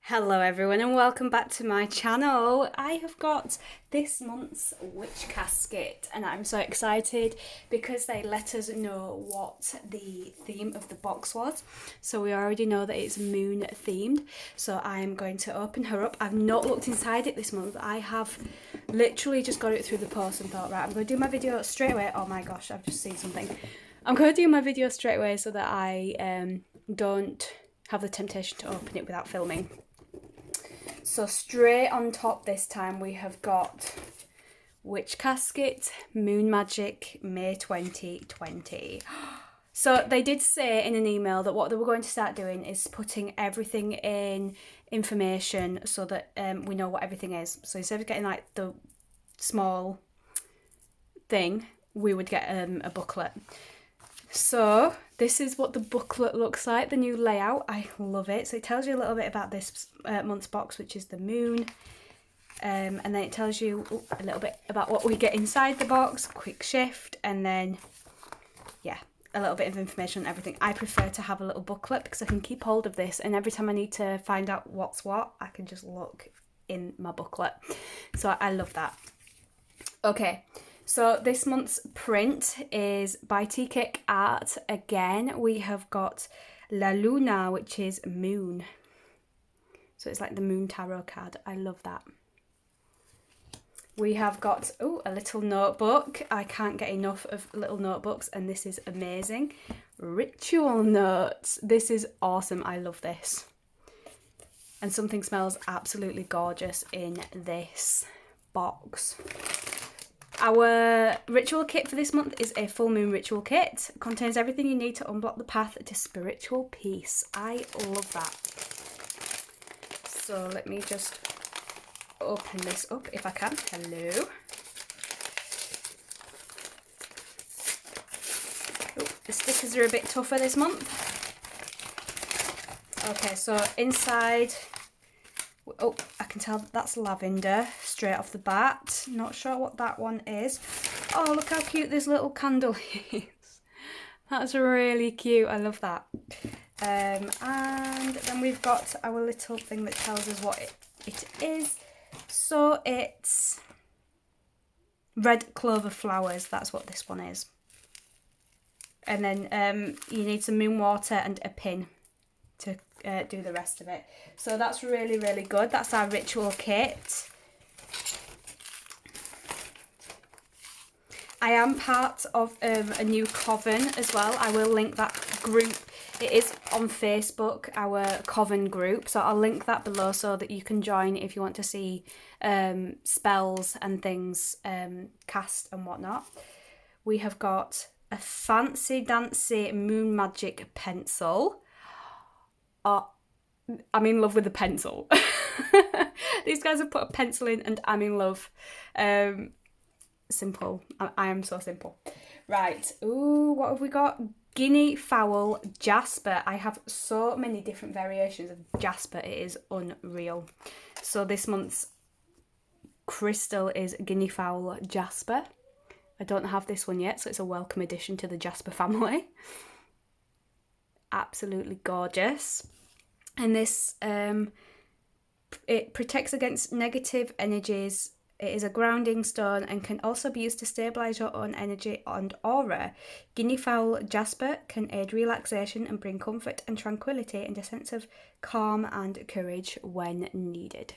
Hello everyone and welcome back to my channel. I have got this month's witch casket and I'm so excited because they let us know what the theme of the box was. So we already know that it's moon themed. So I'm going to open her up. I've not looked inside it this month. I have literally just got it through the post and thought, right, I'm going to do my video straight away. Oh my gosh, I've just seen something. I'm going to do my video straight away so that I don't have the temptation to open it without filming. So straight on top this time we have got Witch Casket, Moon Magic, May 2020. So they did say in an email that what they were going to start doing is putting everything in information so that we know what everything is. So instead of getting like the small thing, we would get a booklet. So this is what the booklet looks like, the new layout. I love it. So it tells you a little bit about this month's box, which is the moon. And then it tells you a little bit about what we get inside the box, quick shift, and then, yeah, a little bit of information on everything. I prefer to have a little booklet because I can keep hold of this, and every time I need to find out what's what, I can just look in my booklet. So I love that. Okay. So this month's print is by T-Kick Art. Again, we have got La Luna, which is moon. So it's like the moon tarot card. I love that. We have got, a little notebook. I can't get enough of little notebooks, and this is amazing. Ritual notes. This is awesome. I love this. And something smells absolutely gorgeous in this box. Our ritual kit for this month is a full moon ritual kit. It contains everything you need to unblock the path to spiritual peace. I love that. So let me just open this up if I can. Hello. Oh, the stickers are a bit tougher this month. Okay, so inside, oh, I can tell that's lavender straight off the bat. Not sure what that one is. Oh, look how cute this little candle is. That's really cute. I love that. And then we've got our little thing that tells us what it is. So it's red clover flowers. That's what this one is. And then you need some moon water and a pin to do the rest of it. So that's really, really good. That's our ritual kit. I am part of a new coven as well. I will link that group. It is on Facebook, our coven group. So I'll link that below so that you can join if you want to see spells and things cast and whatnot. We have got a fancy dancy moon magic pencil. I'm in love with the pencil. These guys have put a pencil in and I'm in love. Simple. I am so simple. Right. Ooh, what have we got? Guinea fowl jasper. I have so many different variations of jasper. It is unreal. So this month's crystal is guinea fowl jasper. I don't have this one yet, so it's a welcome addition to the jasper family. Absolutely gorgeous. And this it protects against negative energies. It is a grounding stone and can also be used to stabilize your own energy and aura. Guinea fowl jasper can aid relaxation and bring comfort and tranquility and a sense of calm and courage when needed.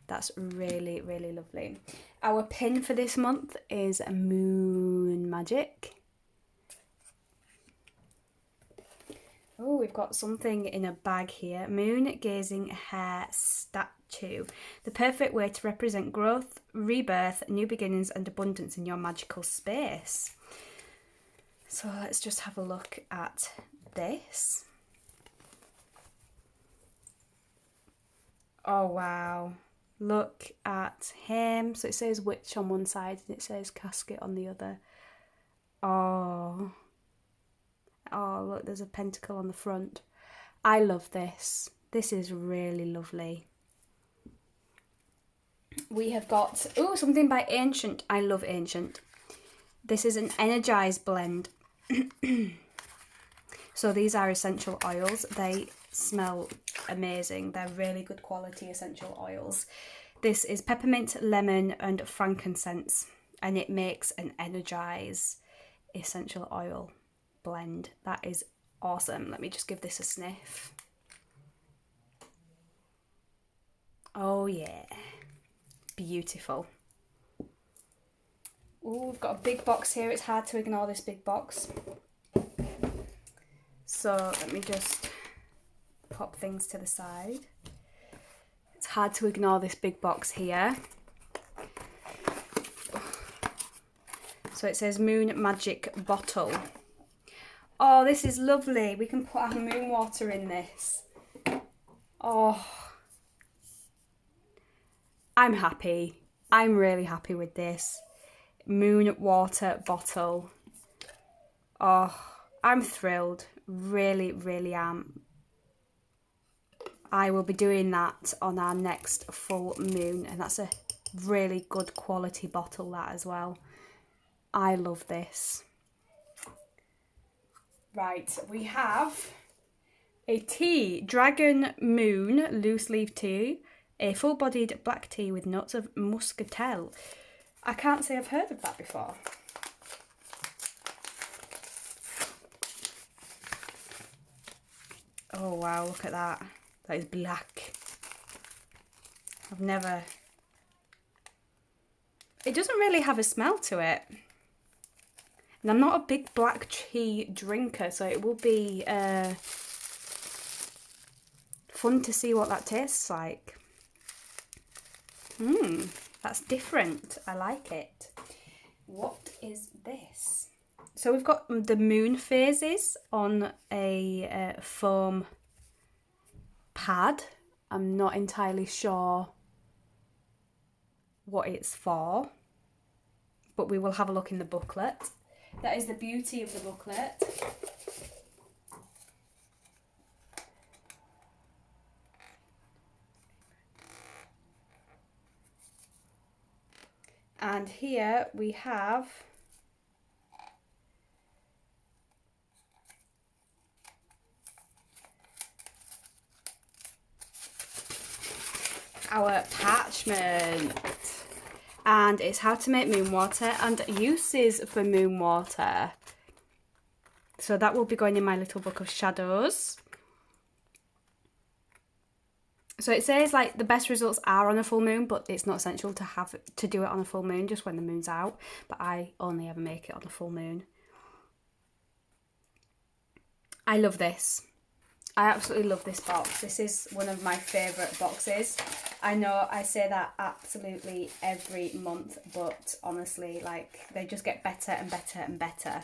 That's really, really lovely. Our pin for this month is Moon Magic. Oh, we've got something in a bag here. Moon gazing hair statue. The perfect way to represent growth, rebirth, new beginnings and abundance in your magical space. So let's just have a look at this. Oh, wow. Look at him. So it says witch on one side and it says casket on the other. Oh, look, there's a pentacle on the front. I love this. This is really lovely. We have got, something by Ancient. I love Ancient. This is an energized blend. So these are essential oils. They smell amazing. They're really good quality essential oils. This is peppermint, lemon and frankincense, and it makes an energize essential oil blend. That is awesome. Let me just give this a sniff. Oh yeah, beautiful. Oh, we've got a big box here. It's hard to ignore this big box. So let me just pop things to the side. It's hard to ignore this big box here. So it says Moon Magic Bottle. Oh, this is lovely. We can put our moon water in this. Oh, I'm happy. I'm really happy with this moon water bottle. Oh, I'm thrilled. Really, really am. I will be doing that on our next full moon, and that's a really good quality bottle, that as well. I love this. Right, we have a tea, Dragon Moon loose leaf tea, a full-bodied black tea with notes of muscatel. I can't say I've heard of that before. Oh wow, look at that. That is black. I've never... It doesn't really have a smell to it. And I'm not a big black tea drinker, so it will be fun to see what that tastes like. That's different. I like it. What is this? So we've got the moon phases on a foam pad. I'm not entirely sure what it's for, but we will have a look in the booklet. That is the beauty of the booklet. And here we have our parchment, and it's how to make moon water and uses for moon water. So that will be going in my little book of shadows. So it says like the best results are on a full moon, but it's not essential to do it on a full moon, just when the moon's out. But I only ever make it on a full moon. I love this. I absolutely love this box. This is one of my favourite boxes. I know I say that absolutely every month, but honestly, like, they just get better and better and better.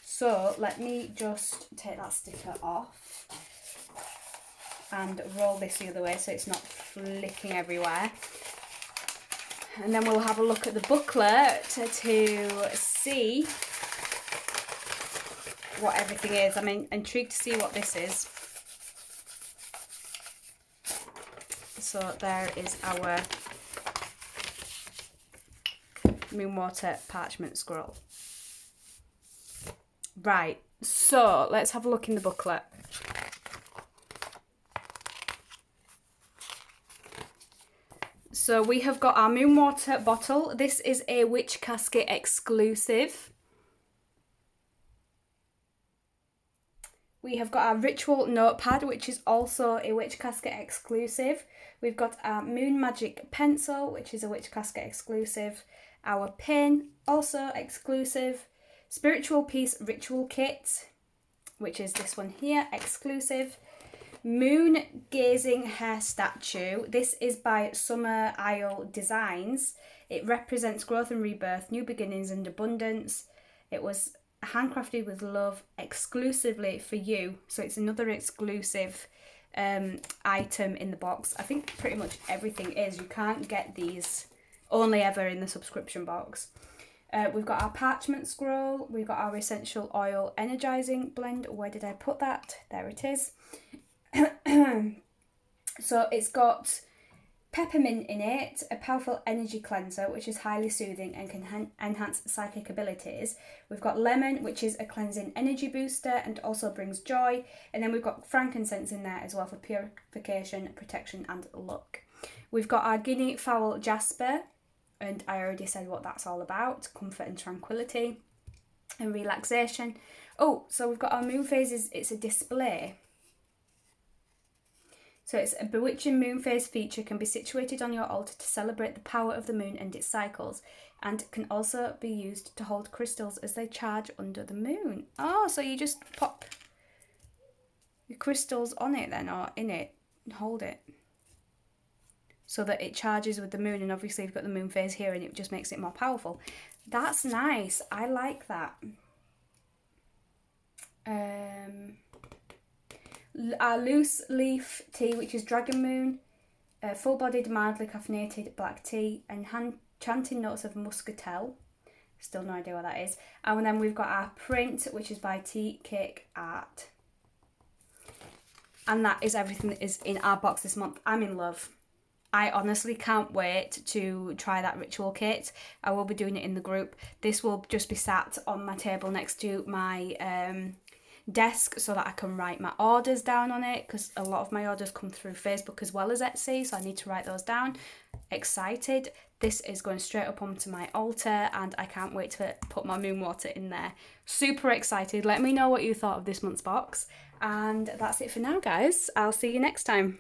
So let me just take that sticker off and roll this the other way so it's not flicking everywhere. And then we'll have a look at the booklet to see what everything is. I'm intrigued to see what this is. So there is our moon water parchment scroll. Right, so let's have a look in the booklet. So we have got our moon water bottle. This is a Witch Casket exclusive. We have got our ritual notepad, which is also a Witch Casket exclusive. We've got our Moon Magic pencil, which is a Witch Casket exclusive. Our pin, also exclusive. Spiritual Piece Ritual Kit, which is this one here, exclusive. Moon Gazing Hair Statue. This is by Summer Isle Designs. It represents growth and rebirth, new beginnings and abundance. It was handcrafted with love exclusively for you. So it's another exclusive item in the box. I think pretty much everything is. You can't get these only ever in the subscription box. We've got our parchment scroll. We've got our essential oil energizing blend. Where did I put that? There it is. So it's got peppermint in it, a powerful energy cleanser which is highly soothing and can enhance psychic abilities. We've got lemon, which is a cleansing energy booster and also brings joy. And then we've got frankincense in there as well for purification, protection and luck. We've got our guinea fowl jasper, and I already said what that's all about: comfort and tranquility and relaxation. Oh, so we've got our moon phases. It's a display. So it's a bewitching moon phase feature, can be situated on your altar to celebrate the power of the moon and its cycles, and can also be used to hold crystals as they charge under the moon. Oh, so you just pop your crystals on it then, or in it, and hold it, so that it charges with the moon, and obviously you've got the moon phase here and it just makes it more powerful. That's nice. I like that. Our loose leaf tea, which is dragon moon, full-bodied, mildly caffeinated black tea, and chanting notes of muscatel. Still no idea what that is. And then we've got our print, which is by Tea Cake Art. And that is everything that is in our box this month. I'm in love. I honestly can't wait to try that ritual kit. I will be doing it in the group. This will just be sat on my table next to my desk so that I can write my orders down on it, because a lot of my orders come through Facebook as well as Etsy, so I need to write those down. Excited. This is going straight up onto my altar and I can't wait to put my moon water in there. Super excited. Let me know what you thought of this month's box, and that's it for now, guys. I'll see you next time.